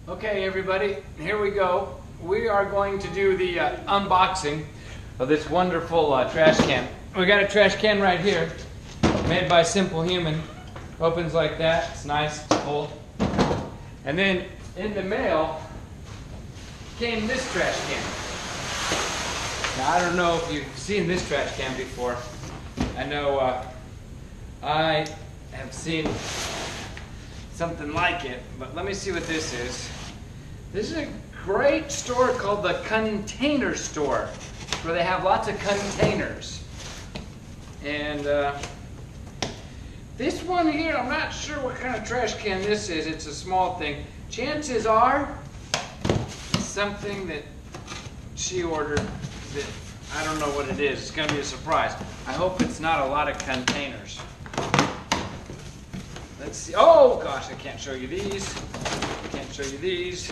Okay, everybody, here we go. We are going to do the unboxing of this wonderful trash can. We got a trash can right here, made by Simple Human. Opens like that. It's nice, it's full. And then in the mail came this trash can. Now, I don't know if you've seen this trash can before. I know I have seen something like it, but let me see what this is. This is a great store called the Container Store, where they have lots of containers. And this one here, I'm not sure what kind of trash can this is. It's a small thing. Chances are it's something that she ordered that I don't know what it is. It's going to be a surprise. I hope it's not a lot of containers. Let's see. Oh gosh, I can't show you these. Can't show you these.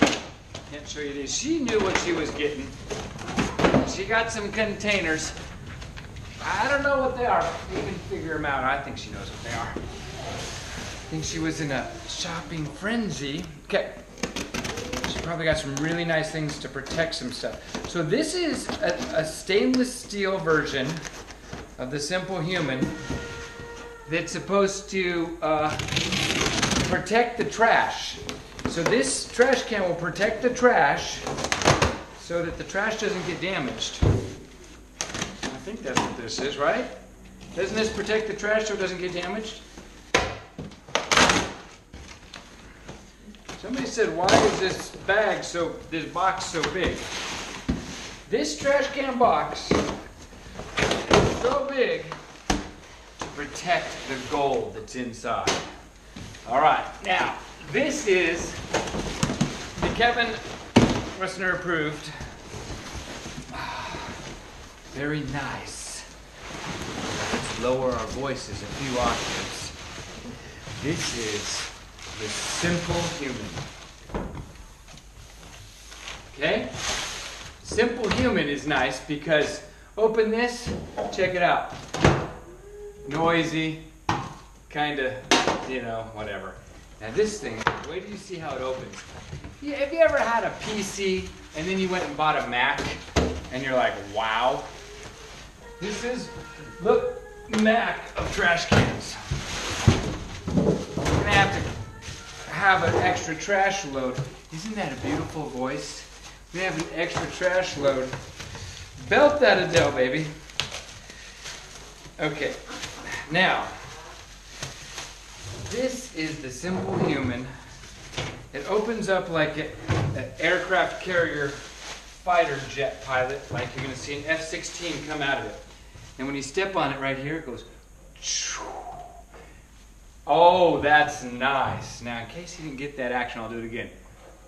Can't show you these. She knew what she was getting. She got some containers. I don't know what they are. You can figure them out. I think she knows what they are. I think she was in a shopping frenzy. Okay. She probably got some really nice things to protect some stuff. So this is a stainless steel version of the Simple Human that's supposed to protect the trash. So this trash can will protect the trash so that the trash doesn't get damaged. I think that's what this is, right? Doesn't this protect the trash so it doesn't get damaged? Somebody said, why is this box so big? This trash can box is so big to protect the gold that's inside. All right, now this is the Kevin Rustner approved. Very nice. Let's lower our voices a few octaves. This is the Simple Human. Okay? Simple Human is nice because open this, check it out. Noisy, kind of, whatever. Now this thing, wait till you see how it opens. Yeah, have you ever had a PC and then you went and bought a Mac and you're like, wow? This is the Mac of trash cans. You're gonna have an extra trash load. Isn't that a beautiful voice? We have an extra trash load. Belt that Adele, baby. Okay, now, this is the Simple Human. It opens up like an aircraft carrier fighter jet pilot, like you're going to see an F-16 come out of it. And when you step on it right here, it goes, oh, that's nice. Now, in case you didn't get that action, I'll do it again.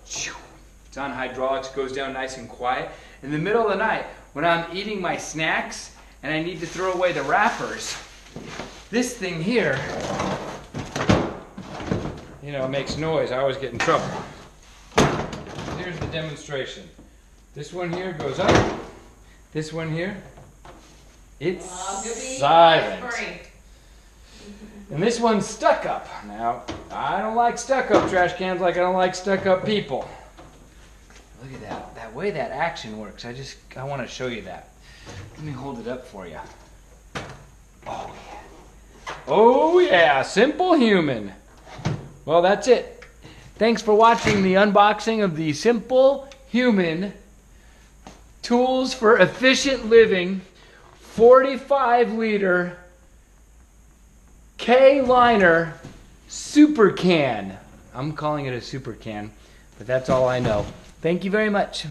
It's on hydraulics, goes down nice and quiet. In the middle of the night, when I'm eating my snacks and I need to throw away the wrappers, this thing here, makes noise. I always get in trouble. Here's the demonstration. This one here goes up. This one here, it's silent. And this one's stuck up. Now, I don't like stuck up trash cans like I don't like stuck up people. Look at that. That way that action works. I want to show you that. Let me hold it up for you. Oh yeah. Oh yeah, Simple Human. Well, that's it. Thanks for watching the unboxing of the Simple Human Tools for Efficient Living 45-liter K-Liner Super Can. I'm calling it a Super Can, but that's all I know. Thank you very much.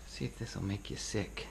See if this will make you sick.